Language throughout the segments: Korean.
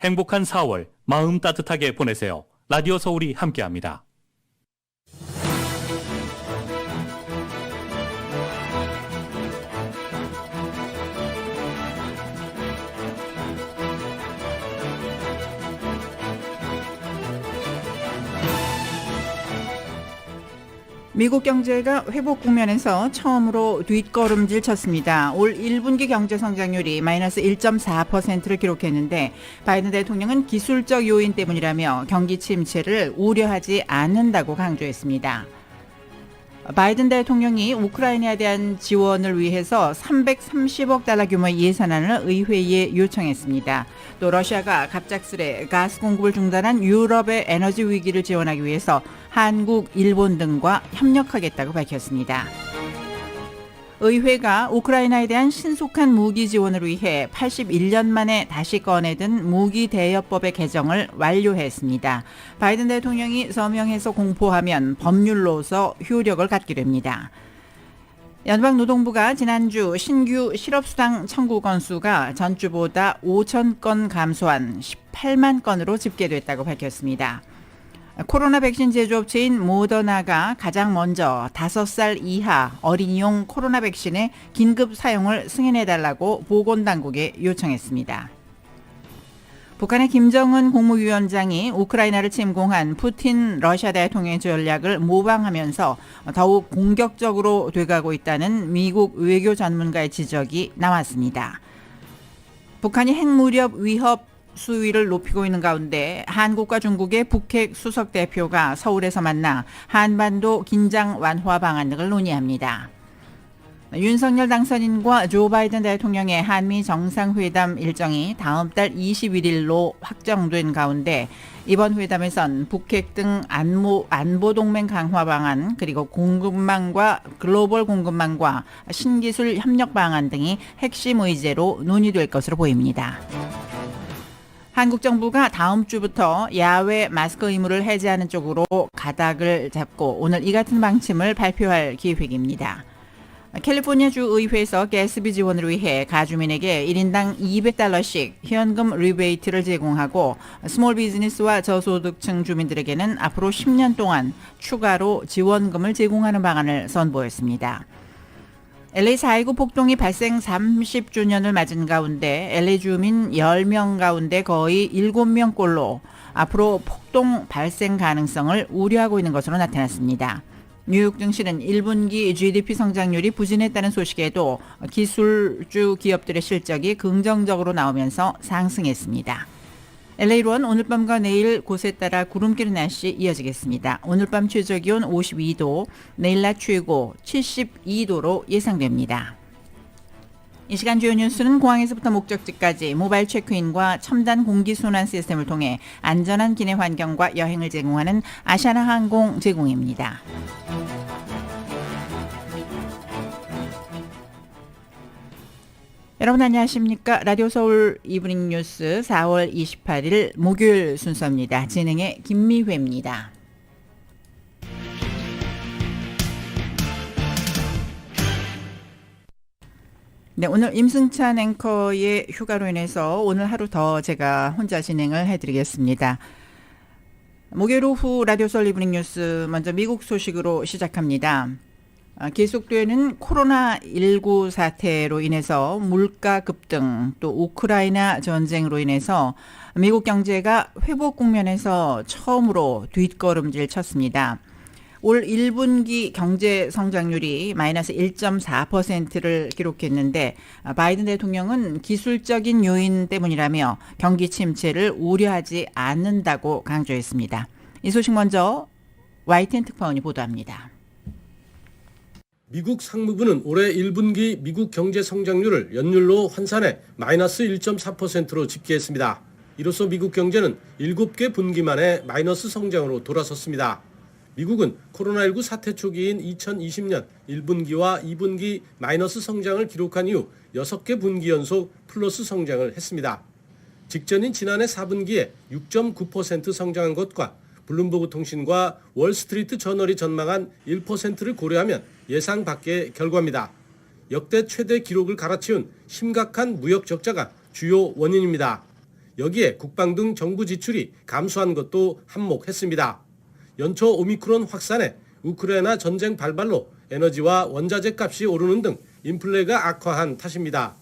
행복한 4월 마음 따뜻하게 보내세요. 라디오 서울이 함께합니다. 미국 경제가 회복 국면에서 처음으로 뒷걸음질 쳤습니다. 올 1분기 경제 성장률이 마이너스 1.4%를 기록했는데 바이든 대통령은 기술적 요인 때문이라며 경기 침체를 우려하지 않는다고 강조했습니다. 바이든 대통령이 우크라이나에 대한 지원을 위해서 330억 달러 규모의 예산안을 의회에 요청했습니다. 또 러시아가 갑작스레 가스 공급을 중단한 유럽의 에너지 위기를 지원하기 위해서 한국, 일본 등과 협력하겠다고 밝혔습니다. 의회가 우크라이나에 대한 신속한 무기 지원을 위해 81년 만에 다시 꺼내든 무기 대여법의 개정을 완료했습니다. 바이든 대통령이 서명해서 공포하면 법률로서 효력을 갖게 됩니다. 연방노동부가 지난주 신규 실업수당 청구 건수가 전주보다 5천 건 감소한 18만 건으로 집계됐다고 밝혔습니다. 코로나 백신 제조업체인 모더나가 가장 먼저 5살 이하 어린이용 코로나 백신의 긴급 사용을 승인해달라고 보건당국에 요청했습니다. 북한의 김정은 국무위원장이 우크라이나를 침공한 푸틴 러시아 대통령의 전략을 모방하면서 더욱 공격적으로 돼가고 있다는 미국 외교 전문가의 지적이 나왔습니다. 북한이 핵무력 위협 수위를 높이고 있는 가운데 한국과 중국의 북핵 수석 대표가 서울에서 만나 한반도 긴장 완화 방안 등을 논의합니다. 윤석열 당선인과 조 바이든 대통령의 한미 정상회담 일정이 다음 달 21일로 확정된 가운데 이번 회담에선 북핵 등 안보동맹 강화 방안 그리고 공급망과 글로벌 공급망과 신기술 협력 방안 등이 핵심 의제로 논의될 것으로 보입니다. 한국 정부가 다음 주부터 야외 마스크 의무를 해제하는 쪽으로 가닥을 잡고 오늘 이 같은 방침을 발표할 계획입니다. 캘리포니아주 의회에서 가스비 지원을 위해 가주민에게 1인당 200달러씩 현금 리베이트를 제공하고 스몰 비즈니스와 저소득층 주민들에게는 앞으로 10년 동안 추가로 지원금을 제공하는 방안을 선보였습니다. LA 4.19 폭동이 발생 30주년을 맞은 가운데 LA 주민 10명 가운데 거의 7명꼴로 앞으로 폭동 발생 가능성을 우려하고 있는 것으로 나타났습니다. 뉴욕 증시는 1분기 GDP 성장률이 부진했다는 소식에도 기술주 기업들의 실적이 긍정적으로 나오면서 상승했습니다. LA로는 오늘 밤과 내일 곳에 따라 구름 끼는 날씨 이어지겠습니다. 오늘 밤 최저기온 52도, 내일 낮 최고 72도로 예상됩니다. 이 시간 주요 뉴스는 공항에서부터 목적지까지 모바일 체크인과 첨단 공기순환 시스템을 통해 안전한 기내 환경과 여행을 제공하는 아시아나 항공 제공입니다. 여러분 안녕하십니까? 라디오 서울 이브닝 뉴스 4월 28일 목요일 순서입니다. 진행의 김미회입니다. 네, 오늘 임승찬 앵커의 휴가로 인해서 오늘 하루 더 제가 혼자 진행을 해드리겠습니다. 목요일 오후 라디오 서울 이브닝 뉴스 먼저 미국 소식으로 시작합니다. 계속되는 코로나19 사태로 인해서 물가 급등 또 우크라이나 전쟁으로 인해서 미국 경제가 회복 국면에서 처음으로 뒷걸음질 쳤습니다. 올 1분기 경제 성장률이 마이너스 1.4%를 기록했는데 바이든 대통령은 기술적인 요인 때문이라며 경기 침체를 우려하지 않는다고 강조했습니다. 이 소식 먼저 YTN 특파원이 보도합니다. 미국 상무부는 올해 1분기 미국 경제 성장률을 연율로 환산해 마이너스 1.4%로 집계했습니다. 이로써 미국 경제는 7개 분기 만에 마이너스 성장으로 돌아섰습니다. 미국은 코로나19 사태 초기인 2020년 1분기와 2분기 마이너스 성장을 기록한 이후 6개 분기 연속 플러스 성장을 했습니다. 직전인 지난해 4분기에 6.9% 성장한 것과 블룸버그 통신과 월스트리트 저널이 전망한 1%를 고려하면 예상 밖의 결과입니다. 역대 최대 기록을 갈아치운 심각한 무역 적자가 주요 원인입니다. 여기에 국방 등 정부 지출이 감소한 것도 한몫했습니다. 연초 오미크론 확산에 우크라이나 전쟁 발발로 에너지와 원자재 값이 오르는 등 인플레가 악화한 탓입니다.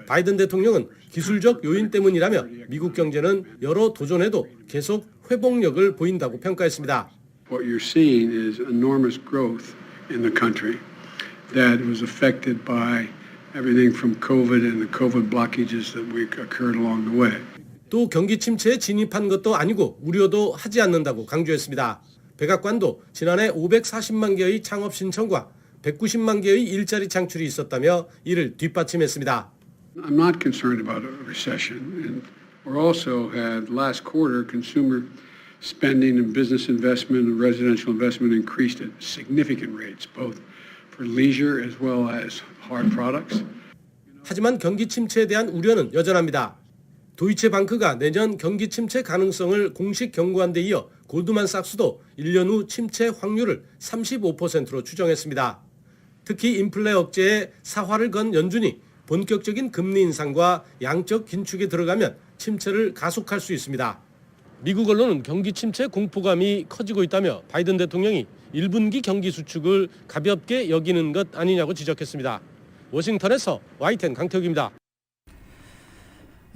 바이든 대통령은 기술적 요인 때문이라며 미국 경제는 여러 도전에도 계속 회복력을 보인다고 평가했습니다. What you're seeing is enormous growth in the country that was affected by everything from COVID and the COVID blockages that occurred along the way. 또 경기 침체에 진입한 것도 아니고 우려도 하지 않는다고 강조했습니다. 백악관도 지난해 540만 개의 창업 신청과 190만 개의 일자리 창출이 있었다며 이를 뒷받침했습니다. I'm not concerned about a recession. And we also had last quarter consumer spending and business investment and residential investment increased at significant rates, both for leisure as well as hard products. 하지만 경기 침체에 대한 우려는 여전합니다. 도이체방크가 내년 경기 침체 가능성을 공식 경고한 데 이어 골드만삭스도 1년 후 침체 확률을 35%로 추정했습니다. 특히 인플레 억제에 사활을 건 연준이 본격적인 금리 인상과 양적 긴축에 들어가면 침체를 가속할 수 있습니다. 미국 언론은 경기 침체 공포감이 커지고 있다며 바이든 대통령이 1분기 경기 수축을 가볍게 여기는 것 아니냐고 지적했습니다. 워싱턴에서 YTN 강태욱입니다.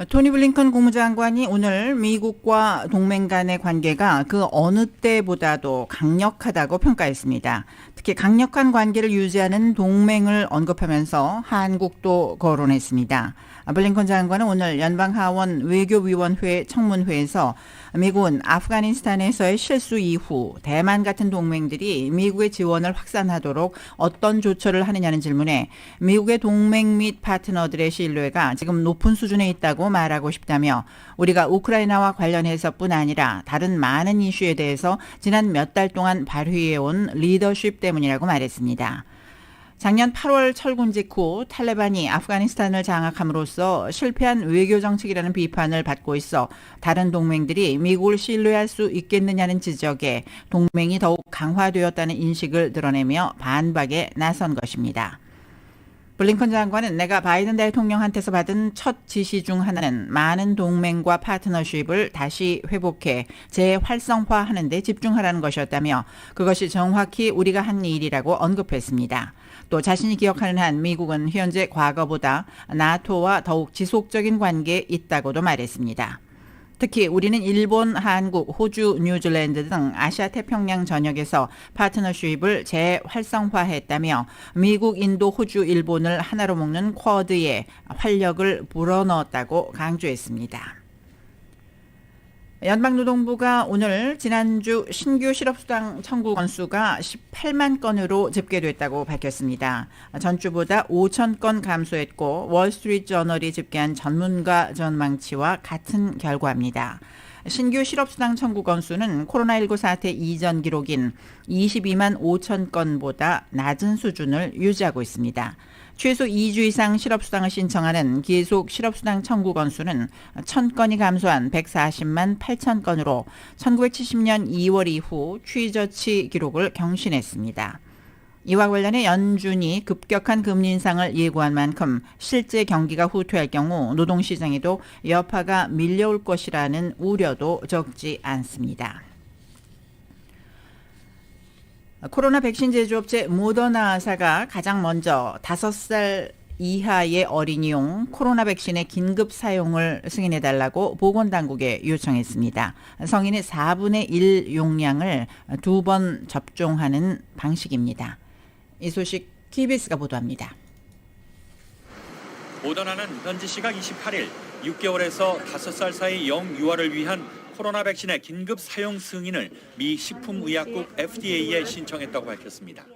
토니 블링컨 국무장관이 오늘 미국과 동맹 간의 관계가 그 어느 때보다도 강력하다고 평가했습니다. 특히 강력한 관계를 유지하는 동맹을 언급하면서 한국도 거론했습니다. 블링컨 장관은 오늘 연방하원 외교위원회 청문회에서 미국은 아프가니스탄에서의 실수 이후 대만 같은 동맹들이 미국의 지원을 확산하도록 어떤 조처를 하느냐는 질문에 미국의 동맹 및 파트너들의 신뢰가 지금 높은 수준에 있다고 말하고 싶다며 우리가 우크라이나와 관련해서뿐 아니라 다른 많은 이슈에 대해서 지난 몇 달 동안 발휘해온 리더십 때문이라고 말했습니다. 작년 8월 철군 직후 탈레반이 아프가니스탄을 장악함으로써 실패한 외교 정책이라는 비판을 받고 있어 다른 동맹들이 미국을 신뢰할 수 있겠느냐는 지적에 동맹이 더욱 강화되었다는 인식을 드러내며 반박에 나선 것입니다. 블링컨 장관은 내가 바이든 대통령한테서 받은 첫 지시 중 하나는 많은 동맹과 파트너십을 다시 회복해 재활성화하는 데 집중하라는 것이었다며 그것이 정확히 우리가 한 일이라고 언급했습니다. 또 자신이 기억하는 한 미국은 현재 과거보다 나토와 더욱 지속적인 관계에 있다고도 말했습니다. 특히 우리는 일본, 한국, 호주, 뉴질랜드 등 아시아 태평양 전역에서 파트너십을 재활성화했다며 미국, 인도, 호주, 일본을 하나로 묶는 쿼드에 활력을 불어넣었다고 강조했습니다. 연방노동부가 오늘 지난주 신규 실업수당 청구 건수가 18만 건으로 집계됐다고 밝혔습니다. 전주보다 5천 건 감소했고 월스트리트저널이 집계한 전문가 전망치와 같은 결과입니다. 신규 실업수당 청구 건수는 코로나19 사태 이전 기록인 22만 5천 건보다 낮은 수준을 유지하고 있습니다. 최소 2주 이상 실업수당을 신청하는 기속 실업수당 청구 건수는 1,000건이 감소한 140만 8천 건으로 1970년 2월 이후 최저치 기록을 경신했습니다. 이와 관련해 연준이 급격한 금리 인상을 예고한 만큼 실제 경기가 후퇴할 경우 노동시장에도 여파가 밀려올 것이라는 우려도 적지 않습니다. 코로나 백신 제조업체 모더나사가 가장 먼저 5살 이하의 어린이용 코로나 백신의 긴급 사용을 승인해달라고 보건당국에 요청했습니다. 성인의 4분의 1 용량을 2번 접종하는 방식입니다. 이 소식 KBS가 보도합니다. 모더나는 현지 시각 28일 6개월에서 5살 사이 영유아를 위한 코로나 백신의 긴급 사용 승인을 미 식품의약국 FDA에 신청했다고 밝혔습니다.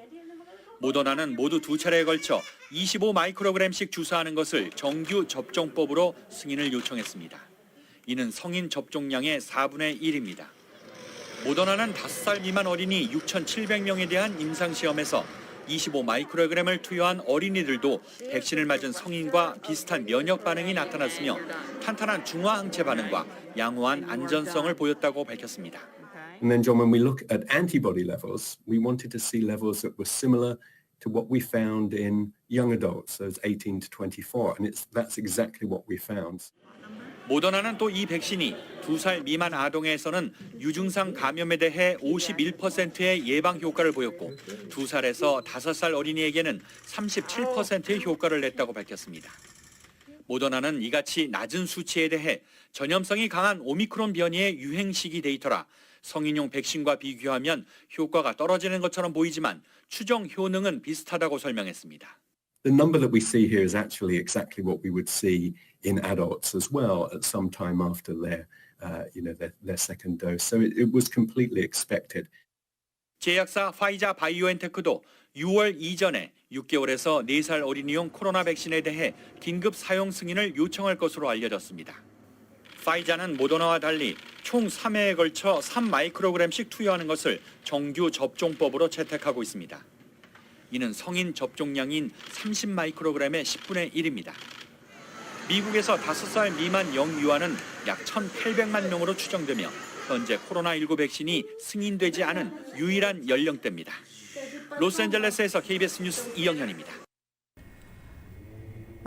모더나는 모두 2차례에 걸쳐 25 마이크로그램씩 주사하는 것을 정규 접종법으로 승인을 요청했습니다. 이는 성인 접종량의 4분의 1입니다. 모더나는 5살 미만 어린이 6,700명에 대한 임상시험에서 25 마이크로그램을 투여한 어린이들도 백신을 맞은 성인과 비슷한 면역 반응이 나타났으며 탄탄한 중화항체 반응과 양호한 안전성을 보였다고 밝혔습니다. And then, John, when we look at antibody levels, we wanted to see levels that were similar to what we found in young adults, those 18 to 24, and that's exactly what we found. 모더나는 또 이 백신이 2살 미만 아동에서는 유증상 감염에 대해 51%의 예방 효과를 보였고 2살에서 5살 어린이에게는 37%의 효과를 냈다고 밝혔습니다. 모더나는 이같이 낮은 수치에 대해 전염성이 강한 오미크론 변이의 유행 시기 데이터라 성인용 백신과 비교하면 효과가 떨어지는 것처럼 보이지만 추정 효능은 비슷하다고 설명했습니다. The number that we see here is actually exactly what we would see in adults as well at some time after their second dose. So it was completely expected. 제약사 화이자 바이오엔테크도 6월 이전에 6개월에서 4살 어린이용 코로나 백신에 대해 긴급 사용 승인을 요청할 것으로 알려졌습니다. 화이자는 모더나와 달리 총 3회에 걸쳐 3마이크로그램씩 투여하는 것을 정규 접종법으로 채택하고 있습니다. 이는 성인 접종량인 30마이크로그램의 10분의 1입니다. 미국에서 5살 미만 영유아는 약 1,800만 명으로 추정되며 현재 코로나19 백신이 승인되지 않은 유일한 연령대입니다. 로스앤젤레스에서 KBS 뉴스 이영현입니다.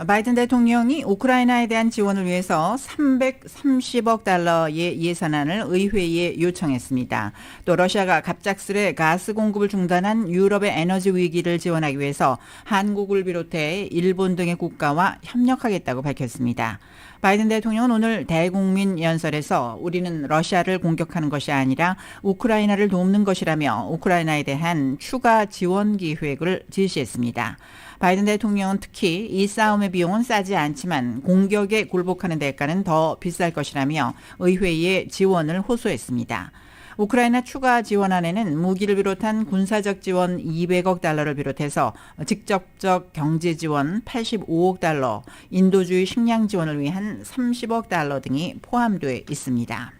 바이든 대통령이 우크라이나에 대한 지원을 위해서 330억 달러의 예산안을 의회에 요청했습니다. 또 러시아가 갑작스레 가스 공급을 중단한 유럽의 에너지 위기를 지원하기 위해서 한국을 비롯해 일본 등의 국가와 협력하겠다고 밝혔습니다. 바이든 대통령은 오늘 대국민 연설에서 우리는 러시아를 공격하는 것이 아니라 우크라이나를 돕는 것이라며 우크라이나에 대한 추가 지원 계획을 제시했습니다. 바이든 대통령은 특히 이 싸움의 비용은 싸지 않지만 공격에 굴복하는 대가는 더 비쌀 것이라며 의회에 지원을 호소했습니다. 우크라이나 추가 지원안에는 무기를 비롯한 군사적 지원 200억 달러를 비롯해서 직접적 경제 지원 85억 달러, 인도주의 식량 지원을 위한 30억 달러 등이 포함되어 있습니다.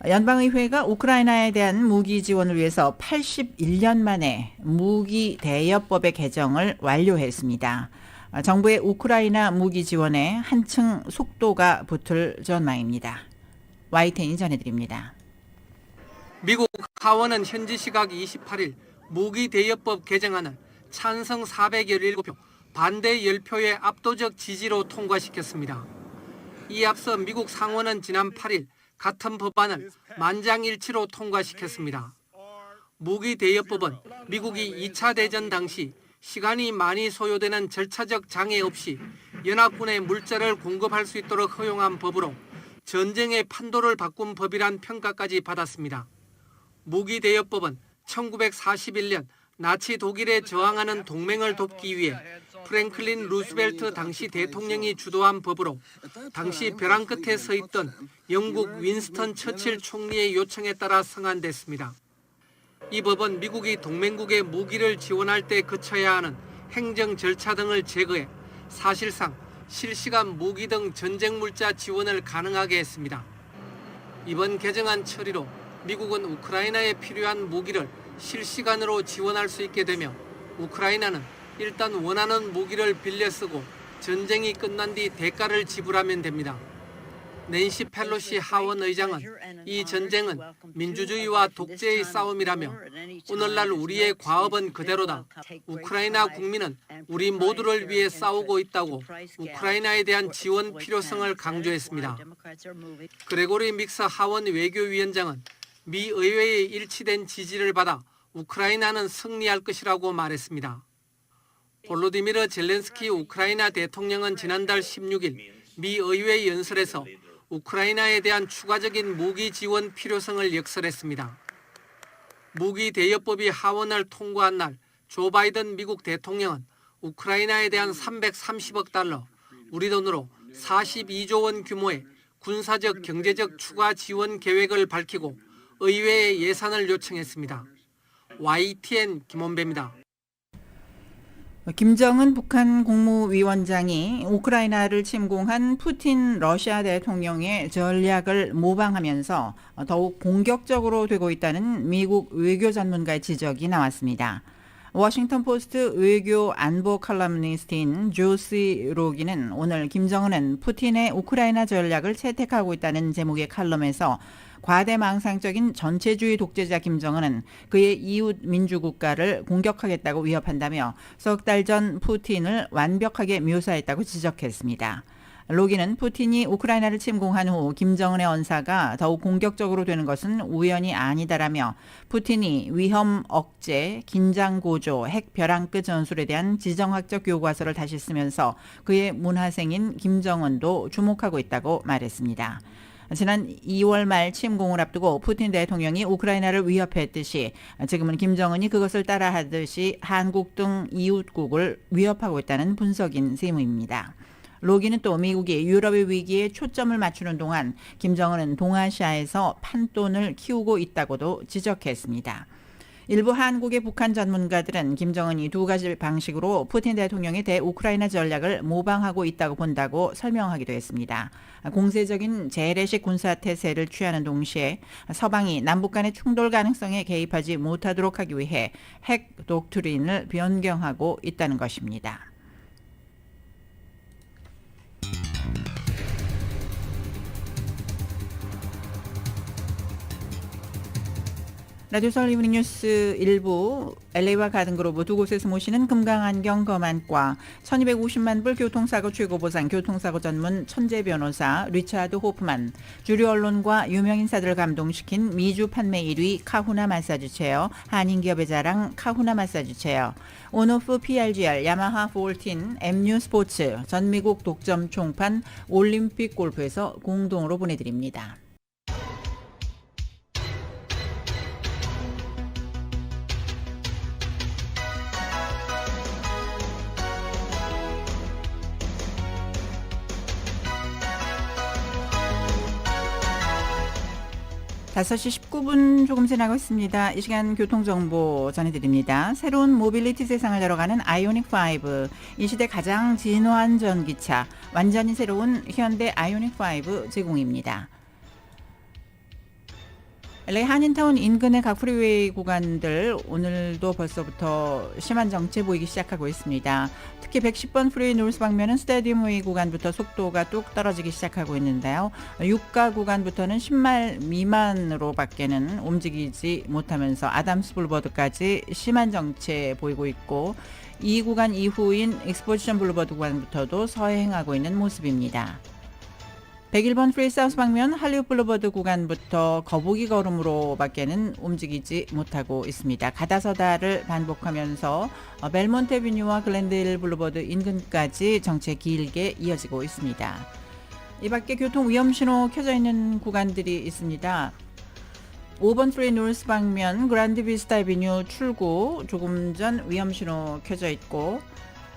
연방의회가 우크라이나에 대한 무기 지원을 위해서 81년 만에 무기 대여법의 개정을 완료했습니다. 정부의 우크라이나 무기 지원에 한층 속도가 붙을 전망입니다. YTN이 전해드립니다. 미국 하원은 현지 시각 28일 무기 대여법 개정안을 찬성 417표, 반대 10표의 압도적 지지로 통과시켰습니다. 이에 앞서 미국 상원은 지난 8일 같은 법안을 만장일치로 통과시켰습니다. 무기 대여법은 미국이 2차 대전 당시 시간이 많이 소요되는 절차적 장애 없이 연합군에 물자를 공급할 수 있도록 허용한 법으로 전쟁의 판도를 바꾼 법이란 평가까지 받았습니다. 무기 대여법은 1941년 나치 독일에 저항하는 동맹을 돕기 위해 프랭클린 루스벨트 당시 대통령이 주도한 법으로 당시 벼랑 끝에 서 있던 영국 윈스턴 처칠 총리의 요청에 따라 성안됐습니다. 이 법은 미국이 동맹국에 무기를 지원할 때 거쳐야 하는 행정 절차 등을 제거해 사실상 실시간 무기 등 전쟁 물자 지원을 가능하게 했습니다. 이번 개정안 처리로 미국은 우크라이나에 필요한 무기를 실시간으로 지원할 수 있게 되며 우크라이나는 일단 원하는 무기를 빌려 쓰고 전쟁이 끝난 뒤 대가를 지불하면 됩니다. 낸시 펠로시 하원 의장은 이 전쟁은 민주주의와 독재의 싸움이라며 오늘날 우리의 과업은 그대로다. 우크라이나 국민은 우리 모두를 위해 싸우고 있다고 우크라이나에 대한 지원 필요성을 강조했습니다. 그레고리 믹스 하원 외교위원장은 미 의회의 일치된 지지를 받아 우크라이나는 승리할 것이라고 말했습니다. 볼로디미르 젤렌스키 우크라이나 대통령은 지난달 16일 미 의회 연설에서 우크라이나에 대한 추가적인 무기 지원 필요성을 역설했습니다. 무기 대여법이 하원을 통과한 날 조 바이든 미국 대통령은 우크라이나에 대한 330억 달러, 우리 돈으로 42조 원 규모의 군사적 경제적 추가 지원 계획을 밝히고 의회에 예산을 요청했습니다. YTN 김원배입니다. 김정은 북한 국무위원장이 우크라이나를 침공한 푸틴 러시아 대통령의 전략을 모방하면서 더욱 공격적으로 되고 있다는 미국 외교 전문가의 지적이 나왔습니다. 워싱턴 포스트 외교 안보 칼럼니스트인 조시 로기는 오늘 김정은은 푸틴의 우크라이나 전략을 채택하고 있다는 제목의 칼럼에서 과대망상적인 전체주의 독재자 김정은은 그의 이웃 민주국가를 공격하겠다고 위협한다며 석 달 전 푸틴을 완벽하게 묘사했다고 지적했습니다. 로기는 푸틴이 우크라이나를 침공한 후 김정은의 언사가 더욱 공격적으로 되는 것은 우연이 아니다라며 푸틴이 위험 억제, 긴장 고조, 핵 벼랑 끝 전술에 대한 지정학적 교과서를 다시 쓰면서 그의 문화생인 김정은도 주목하고 있다고 말했습니다. 지난 2월 말 침공을 앞두고 푸틴 대통령이 우크라이나를 위협했듯이 지금은 김정은이 그것을 따라하듯이 한국 등 이웃국을 위협하고 있다는 분석인 셈입니다. 로기는 또 미국이 유럽의 위기에 초점을 맞추는 동안 김정은은 동아시아에서 판돈을 키우고 있다고도 지적했습니다. 일부 한국의 북한 전문가들은 김정은이 두 가지 방식으로 푸틴 대통령의 대우크라이나 전략을 모방하고 있다고 본다고 설명하기도 했습니다. 공세적인 재래식 군사태세를 취하는 동시에 서방이 남북 간의 충돌 가능성에 개입하지 못하도록 하기 위해 핵 독트린을 변경하고 있다는 것입니다. 라디오 서울 이브닝 뉴스 일부 LA와 가든그로브 두 곳에서 모시는 금강안경 검안과 1250만 불 교통사고 최고보상 교통사고 전문 천재 변호사 리차드 호프만, 주류 언론과 유명 인사들을 감동시킨 미주 판매 1위 카후나 마사지 체어, 한인기업의 자랑 카후나 마사지 체어, 온오프 PRGR, 야마하 14, MU 스포츠, 전미국 독점 총판 올림픽 골프에서 공동으로 보내드립니다. 다섯 시 19분 조금 지나고 있습니다. 이 시간 교통정보 전해드립니다. 새로운 모빌리티 세상을 열어가는 아이오닉5, 이 시대 가장 진화한 전기차, 완전히 새로운 현대 아이오닉5 제공입니다. LA 한인타운 인근의 각 프리웨이 구간들 오늘도 벌써부터 심한 정체 보이기 시작하고 있습니다. 특히 110번 프리웨이 노스 방면은 스타디움 웨이 구간부터 속도가 뚝 떨어지기 시작하고 있는데요. 6가 구간부터는 10마일 미만으로 밖에는 움직이지 못하면서 아담스 블루버드까지 심한 정체 보이고 있고, 이 구간 이후인 익스포지션 블루버드 구간부터도 서행하고 있는 모습입니다. 101번 프리 사우스 방면 할리우드 블루버드 구간부터 거북이 걸음으로 밖에는 움직이지 못하고 있습니다. 가다서다를 반복하면서 벨몬트 애비뉴와 글렌데일 블루버드 인근까지 정체 길게 이어지고 있습니다. 이 밖에 교통 위험 신호 켜져 있는 구간들이 있습니다. 5번 프리 노스 방면 그란드 비스타 애비뉴 출구 조금 전 위험 신호 켜져 있고,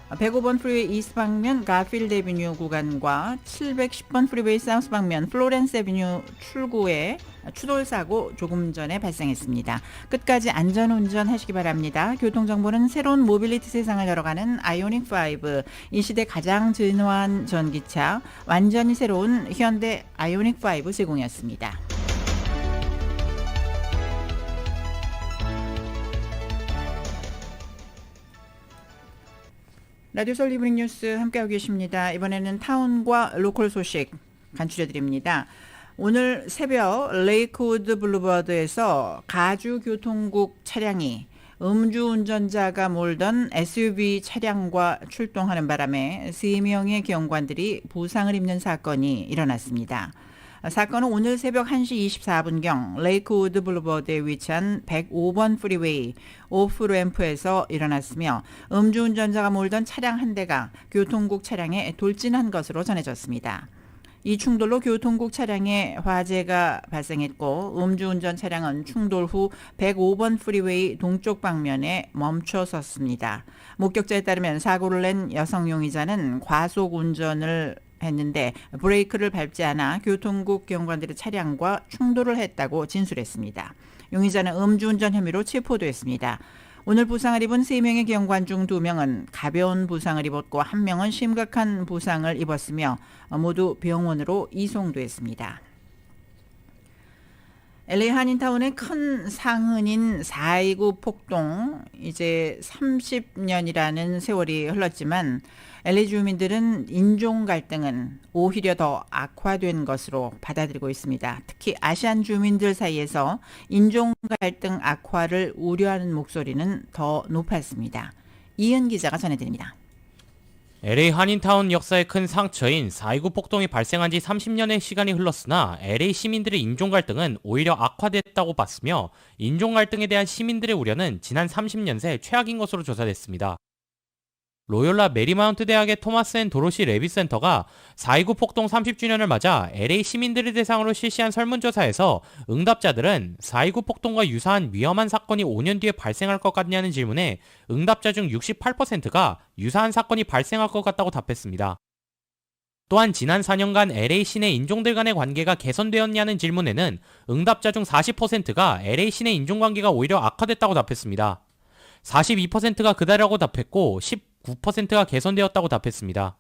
105번 프리웨이 이스트 방면 가필드 애비뉴 구간과 710번 프리웨이 사우스 방면 플로렌스 애비뉴 출구에 추돌사고 조금 전에 발생했습니다. 끝까지 안전운전 하시기 바랍니다. 교통정보는 새로운 모빌리티 세상을 열어가는 아이오닉5, 이 시대 가장 진화한 전기차, 완전히 새로운 현대 아이오닉5 제공이었습니다. 라디오 서울 이브닝 뉴스 함께하고 계십니다. 이번에는 타운과 로컬 소식 간추려드립니다. 오늘 새벽 레이크우드 블루버드에서 가주교통국 차량이 음주운전자가 몰던 SUV 차량과 출동하는 바람에 3명의 경관들이 부상을 입는 사건이 일어났습니다. 사건은 오늘 새벽 1시 24분경 레이크우드 블루버드에 위치한 105번 프리웨이 오프램프에서 일어났으며, 음주운전자가 몰던 차량 한 대가 교통국 차량에 돌진한 것으로 전해졌습니다. 이 충돌로 교통국 차량에 화재가 발생했고, 음주운전 차량은 충돌 후 105번 프리웨이 동쪽 방면에 멈춰 섰습니다. 목격자에 따르면 사고를 낸 여성 용의자는 과속 운전을 했는데 브레이크를 밟지 않아 교통국 경관들의 차량과 충돌을 했다고 진술했습니다. 용의자는 음주운전 혐의로 체포됐습니다. 오늘 부상을 입은 3명의 경관 중 2명은 가벼운 부상을 입었고 1명은 심각한 부상을 입었으며 모두 병원으로 이송됐습니다. LA 한인타운의 큰 상흔인 4.29 폭동, 이제 30년이라는 세월이 흘렀지만 LA 주민들은 인종 갈등은 오히려 더 악화된 것으로 받아들이고 있습니다. 특히 아시안 주민들 사이에서 인종 갈등 악화를 우려하는 목소리는 더 높았습니다. 이은 기자가 전해드립니다. LA 한인타운 역사의 큰 상처인 4.29 폭동이 발생한 지 30년의 시간이 흘렀으나 LA 시민들의 인종 갈등은 오히려 악화됐다고 봤으며 인종 갈등에 대한 시민들의 우려는 지난 30년 새 최악인 것으로 조사됐습니다. 로욜라 메리마운트 대학의 토마스 앤 도로시 레비 센터가 4.29 폭동 30주년을 맞아 LA 시민들을 대상으로 실시한 설문조사에서 응답자들은 4.29 폭동과 유사한 위험한 사건이 5년 뒤에 발생할 것 같냐는 질문에 응답자 중 68%가 유사한 사건이 발생할 것 같다고 답했습니다. 또한 지난 4년간 LA 시내 인종들 간의 관계가 개선되었냐는 질문에는 응답자 중 40%가 LA 시내 인종관계가 오히려 악화됐다고 답했습니다. 42%가 그다라고 답했고 19%가 개선되었다고 답했습니다.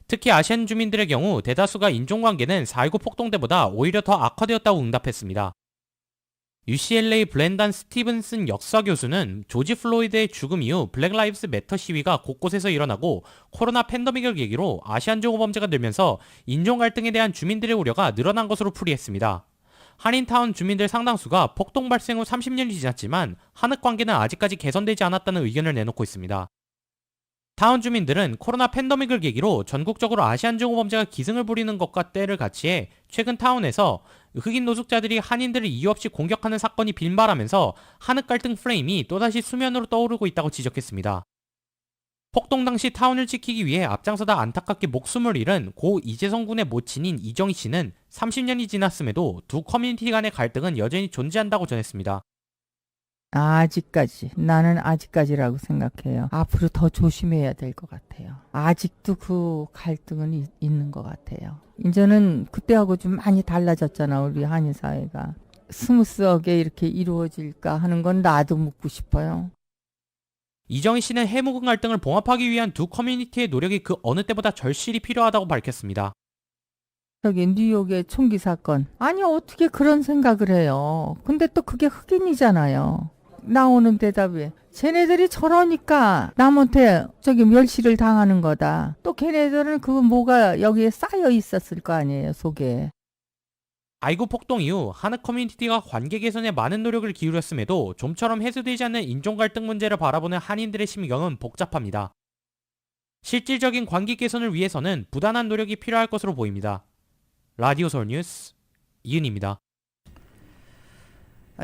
특히 아시안 주민들의 경우 대다수가 인종관계는 4.29 폭동 때보다 오히려 더 악화되었다고 응답했습니다. UCLA 블렌단 스티븐슨 역사 교수는 조지 플로이드의 죽음 이후 블랙 라이브스 매터 시위가 곳곳에서 일어나고 코로나 팬데믹을 계기로 아시안 종호 범죄가 늘면서 인종 갈등에 대한 주민들의 우려가 늘어난 것으로 풀이했습니다. 한인타운 주민들 상당수가 폭동 발생 후 30년이 지났지만 한흑 관계는 아직까지 개선되지 않았다는 의견을 내놓고 있습니다. 타운 주민들은 코로나 팬데믹을 계기로 전국적으로 아시안 종호 범죄가 기승을 부리는 것과 때를 같이해 최근 타운에서 흑인 노숙자들이 한인들을 이유 없이 공격하는 사건이 빈발하면서 한흑 갈등 프레임이 또다시 수면으로 떠오르고 있다고 지적했습니다. 폭동 당시 타운을 지키기 위해 앞장서다 안타깝게 목숨을 잃은 고 이재성 군의 모친인 이정희 씨는 30년이 지났음에도 두 커뮤니티 간의 갈등은 여전히 존재한다고 전했습니다. 나는 아직까지라고 생각해요. 앞으로 더 조심해야 될 것 같아요. 아직도 그 갈등은 있는 것 같아요. 이제는 그때하고 좀 많이 달라졌잖아, 우리 한인 사회가. 스무스하게 이렇게 이루어질까 하는 건 나도 묻고 싶어요. 이정희 씨는 해묵은 갈등을 봉합하기 위한 두 커뮤니티의 노력이 그 어느 때보다 절실히 필요하다고 밝혔습니다. 저기 뉴욕의 총기 사건. 아니 어떻게 그런 생각을 해요. 근데 또 그게 흑인이잖아요. 나오는 대답이 쟤네들이 저러니까 남한테 저기 멸시를 당하는 거다. 또 걔네들은 그 뭐가 여기에 쌓여 있었을 거 아니에요, 속에. 4.29 폭동 이후 한흑 커뮤니티가 관계 개선에 많은 노력을 기울였음에도 좀처럼 해소되지 않는 인종 갈등 문제를 바라보는 한인들의 심경은 복잡합니다. 실질적인 관계 개선을 위해서는 부단한 노력이 필요할 것으로 보입니다. 라디오 서울 뉴스 이은입니다.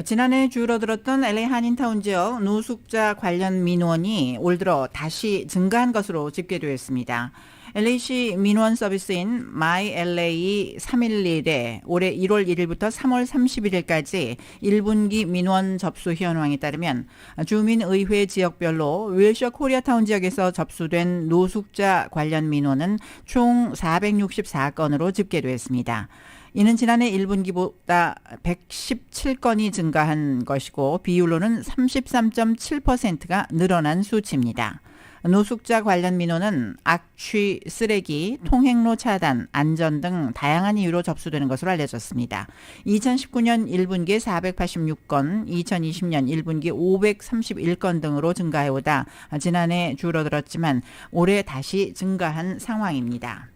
지난해 줄어들었던 LA 한인타운 지역 노숙자 관련 민원이 올 들어 다시 증가한 것으로 집계되었습니다. LA시 민원 서비스인 MyLA 311에 올해 1월 1일부터 3월 31일까지 1분기 민원 접수 현황에 따르면 주민의회 지역별로 웰셔 코리아타운 지역에서 접수된 노숙자 관련 민원은 총 464건으로 집계되었습니다. 이는 지난해 1분기보다 117건이 증가한 것이고 비율로는 33.7%가 늘어난 수치입니다. 노숙자 관련 민원은 악취, 쓰레기, 통행로 차단, 안전 등 다양한 이유로 접수되는 것으로 알려졌습니다. 2019년 1분기에 486건, 2020년 1분기 531건 등으로 증가해오다 지난해 줄어들었지만 올해 다시 증가한 상황입니다.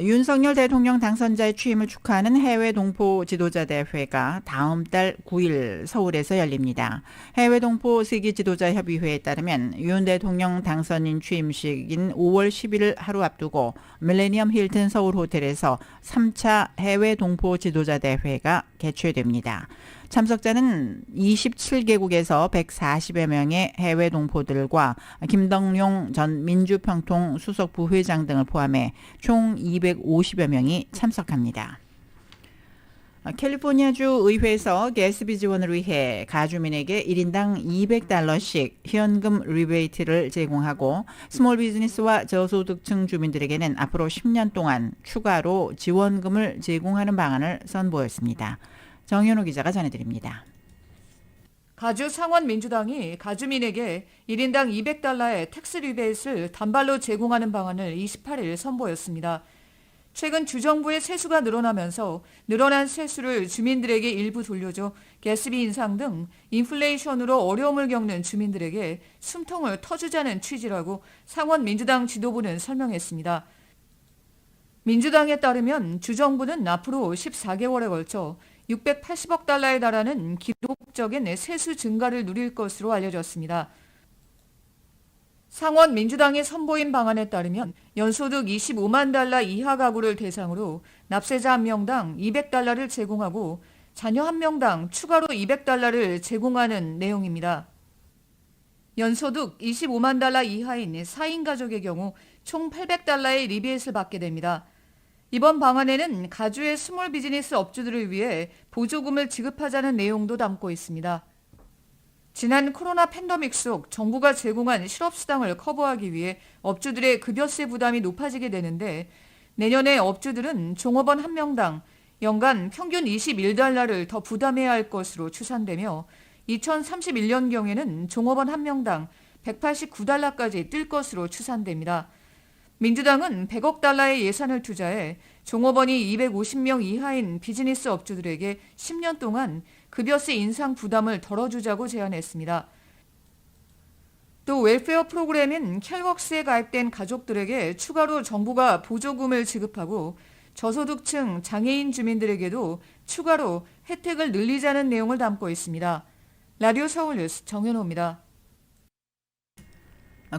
윤석열 대통령 당선자의 취임을 축하하는 해외 동포 지도자 대회가 다음 달 9일 서울에서 열립니다. 해외 동포 세계 지도자 협의회에 따르면 윤 대통령 당선인 취임식인 5월 10일 하루 앞두고 밀레니엄 힐튼 서울 호텔에서 3차 해외 동포 지도자 대회가 개최됩니다. 참석자는 27개국에서 140여 명의 해외 동포들과 김덕룡 전 민주평통 수석 부회장 등을 포함해 총 250여 명이 참석합니다. 캘리포니아주 의회에서 가스비 지원을 위해 가주민에게 1인당 $200씩 현금 리베이트를 제공하고 스몰 비즈니스와 저소득층 주민들에게는 앞으로 10년 동안 추가로 지원금을 제공하는 방안을 선보였습니다. 정현호 기자가 전해드립니다. 가주 상원민주당이 가주민에게 1인당 $200의 텍스 리베이트를 단발로 제공하는 방안을 28일 선보였습니다. 최근 주정부의 세수가 늘어나면서 늘어난 세수를 주민들에게 일부 돌려줘 가스비 인상 등 인플레이션으로 어려움을 겪는 주민들에게 숨통을 터주자는 취지라고 상원민주당 지도부는 설명했습니다. 민주당에 따르면 주정부는 앞으로 14개월에 걸쳐 $680억 달러에 기록적인 세수 증가를 누릴 것으로 알려졌습니다. 상원 민주당이 선보인 방안에 따르면 연소득 25만 달러 이하 가구를 대상으로 납세자 1명당 200달러를 제공하고 자녀 1명당 추가로 200달러를 제공하는 내용입니다. 연소득 25만 달러 이하인 4인 가족의 경우 총 800달러의 리베이트를 받게 됩니다. 이번 방안에는 가주의 스몰 비즈니스 업주들을 위해 보조금을 지급하자는 내용도 담고 있습니다. 지난 코로나 팬데믹 속 정부가 제공한 실업수당을 커버하기 위해 업주들의 급여세 부담이 높아지게 되는데 내년에 업주들은 종업원 1명당 연간 평균 21달러를 더 부담해야 할 것으로 추산되며 2031년경에는 종업원 1명당 189달러까지 뛸 것으로 추산됩니다. 민주당은 100억 달러의 예산을 투자해 종업원이 250명 이하인 비즈니스 업주들에게 10년 동안 급여세 인상 부담을 덜어주자고 제안했습니다. 또 웰페어 프로그램인 켈웍스에 가입된 가족들에게 추가로 정부가 보조금을 지급하고 저소득층 장애인 주민들에게도 추가로 혜택을 늘리자는 내용을 담고 있습니다. 라디오 서울뉴스 정현호입니다.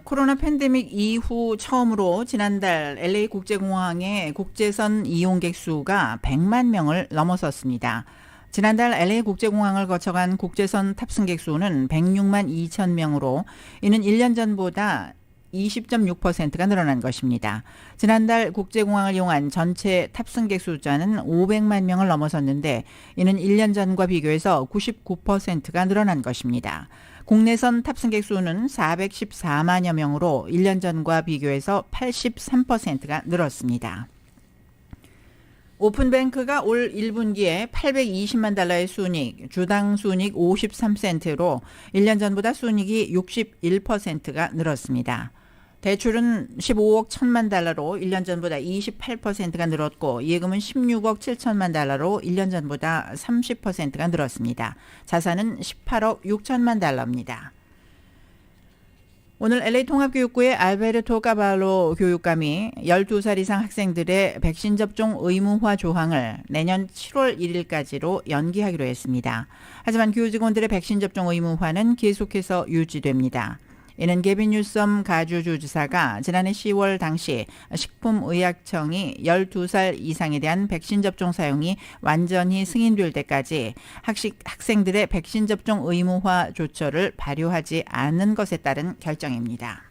코로나 팬데믹 이후 처음으로 지난달 LA 국제공항의 국제선 이용객 수가 100만 명을 넘어섰습니다. 지난달 LA 국제공항을 거쳐간 국제선 탑승객 수는 106만 2천 명으로 이는 1년 전보다 20.6%가 늘어난 것입니다. 지난달 국제공항을 이용한 전체 탑승객 숫자는 500만 명을 넘어섰는데 이는 1년 전과 비교해서 99%가 늘어난 것입니다. 국내선 탑승객 수는 414만여 명으로 1년 전과 비교해서 83%가 늘었습니다. 오픈뱅크가 올 1분기에 820만 달러의 순이익, 주당 순이익 53센트로 1년 전보다 순이익이 61%가 늘었습니다. 대출은 15억 1천만 달러로 1년 전보다 28%가 늘었고 예금은 16억 7천만 달러로 1년 전보다 30%가 늘었습니다. 자산은 18억 6천만 달러입니다. 오늘 LA 통합교육부의 알베르토 까발로 교육감이 12살 이상 학생들의 백신 접종 의무화 조항을 내년 7월 1일까지로 연기하기로 했습니다. 하지만 교직원들의 백신 접종 의무화는 계속해서 유지됩니다. 이는 게빈 뉴섬 가주주지사가 지난해 10월 당시 식품의약청이 12살 이상에 대한 백신 접종 사용이 완전히 승인될 때까지 학생들의 백신 접종 의무화 조처를 발효하지 않는 것에 따른 결정입니다.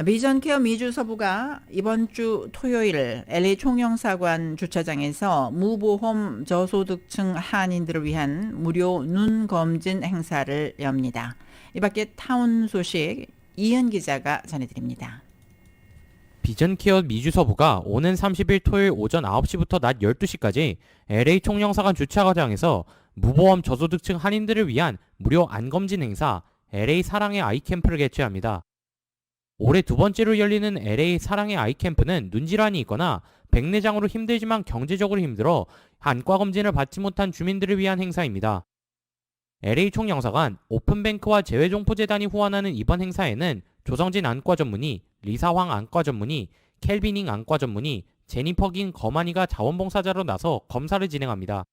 비전케어 미주서부가 이번 주 토요일 LA 총영사관 주차장에서 무보험 저소득층 한인들을 위한 무료 눈 검진 행사를 엽니다. 이 밖에 타운 소식 이은 기자가 전해드립니다. 비전케어 미주서부가 오는 30일 토요일 오전 9시부터 낮 12시까지 LA 총영사관 주차장에서 무보험 저소득층 한인들을 위한 무료 안검진 행사 LA 사랑의 아이 캠프를 개최합니다. 올해 두 번째로 열리는 LA 사랑의 아이 캠프는 눈질환이 있거나 백내장으로 힘들지만 경제적으로 힘들어 안과 검진을 받지 못한 주민들을 위한 행사입니다. LA 총영사관 오픈뱅크와 재외종포재단이 후원하는 이번 행사에는 조성진 안과 전문의, 리사황 안과 전문의, 켈비닝 안과 전문의, 제니퍼긴 거만이가 자원봉사자로 나서 검사를 진행합니다.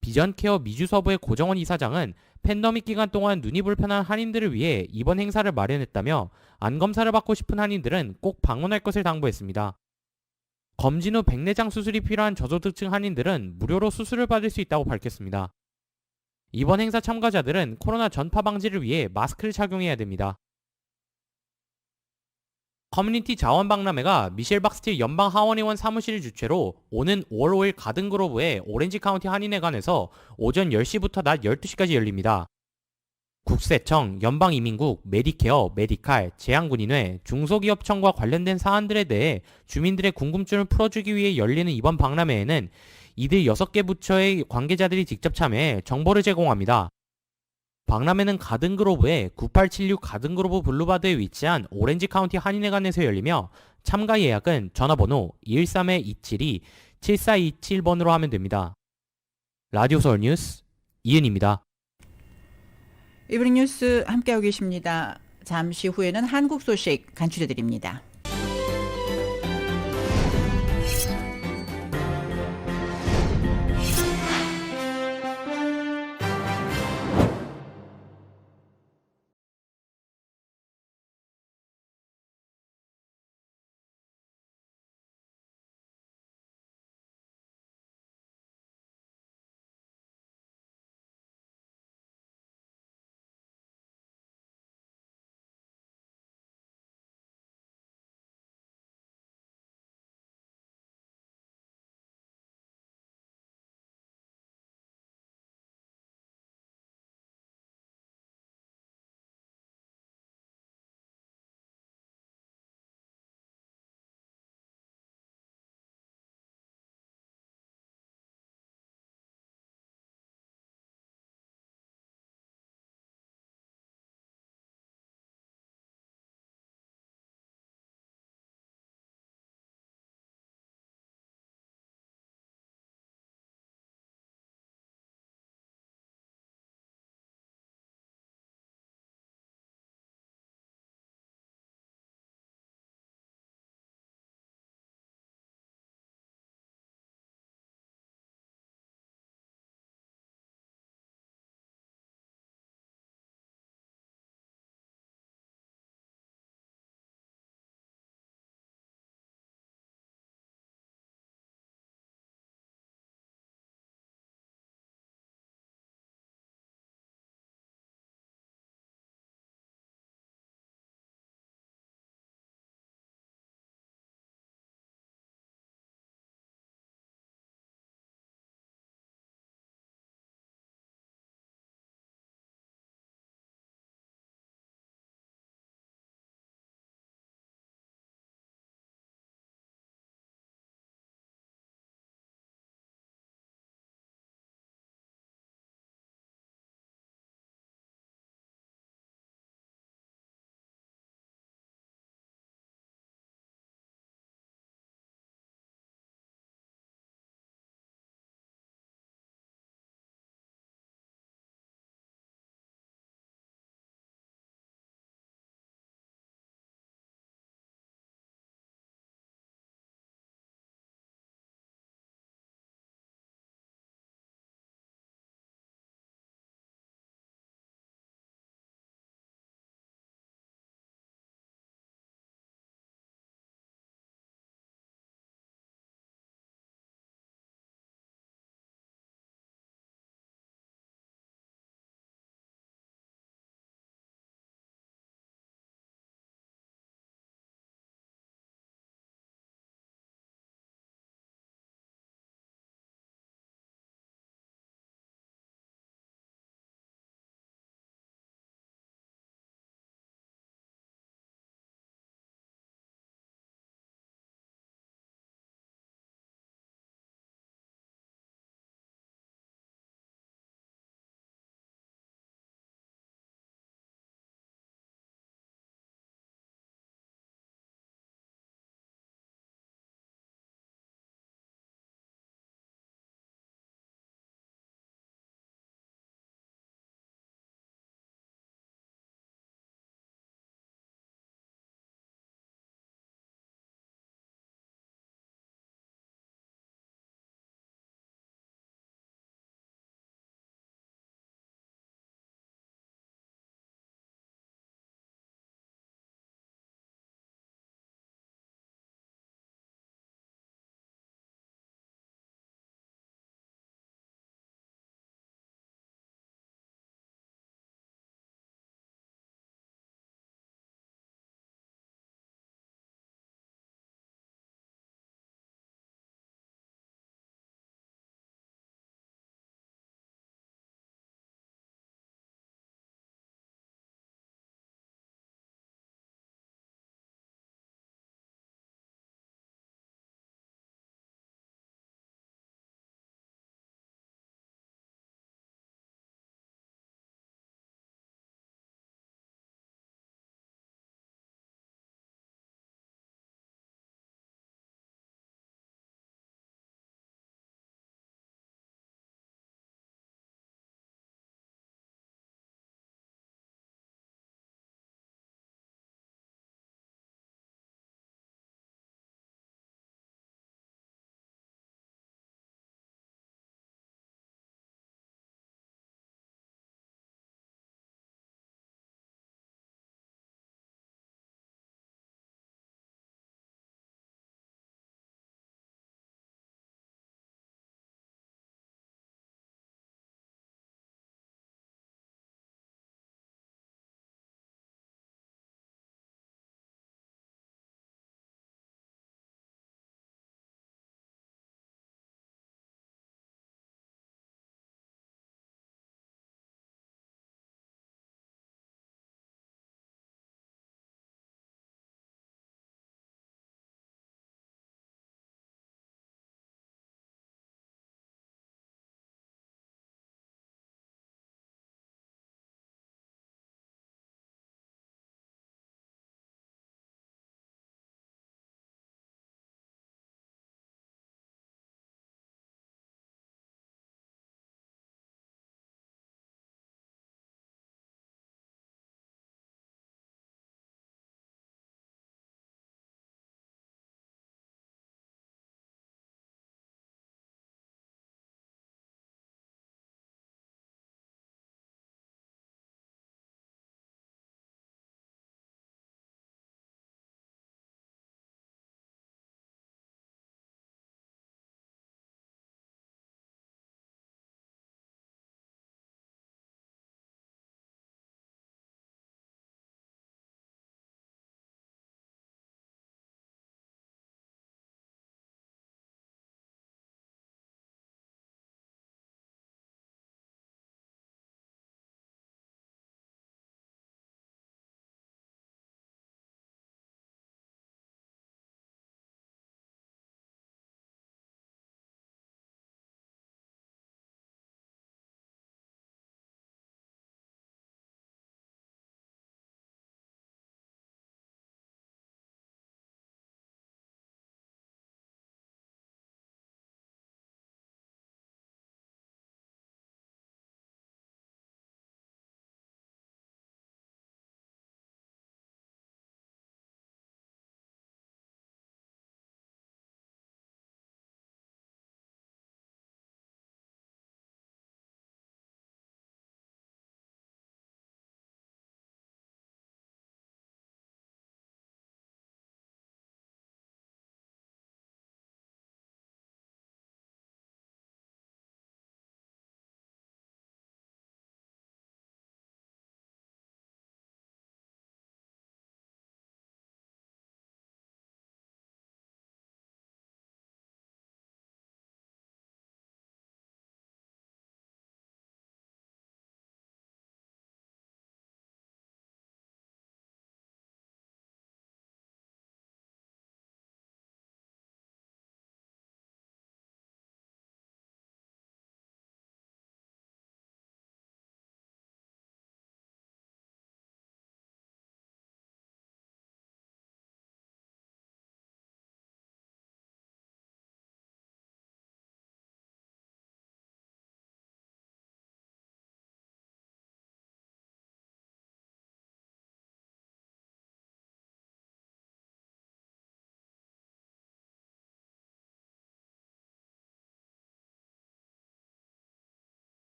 비전케어 미주서부의 고정원 이사장은 팬데믹 기간 동안 눈이 불편한 한인들을 위해 이번 행사를 마련했다며 안검사를 받고 싶은 한인들은 꼭 방문할 것을 당부했습니다. 검진 후 백내장 수술이 필요한 저소득층 한인들은 무료로 수술을 받을 수 있다고 밝혔습니다. 이번 행사 참가자들은 코로나 전파 방지를 위해 마스크를 착용해야 됩니다. 커뮤니티 자원박람회가 미셸 박스틸 연방 하원의원 사무실 주최로 오는 5월 5일 가든그로브의 오렌지 카운티 한인회관에서 오전 10시부터 낮 12시까지 열립니다. 국세청, 연방이민국, 메디케어, 메디칼, 재향군인회, 중소기업청과 관련된 사안들에 대해 주민들의 궁금증을 풀어주기 위해 열리는 이번 박람회에는 이들 6개 부처의 관계자들이 직접 참여해 정보를 제공합니다. 박람회는 가든그로브의 9876 가든그로브 블루바드에 위치한 오렌지 카운티 한인회관에서 열리며 참가 예약은 전화번호 213-272-7427번으로 하면 됩니다. 라디오 서울 뉴스 이은입니다. 이브닝 뉴스 함께하고 계십니다. 잠시 후에는 한국 소식 간추려드립니다.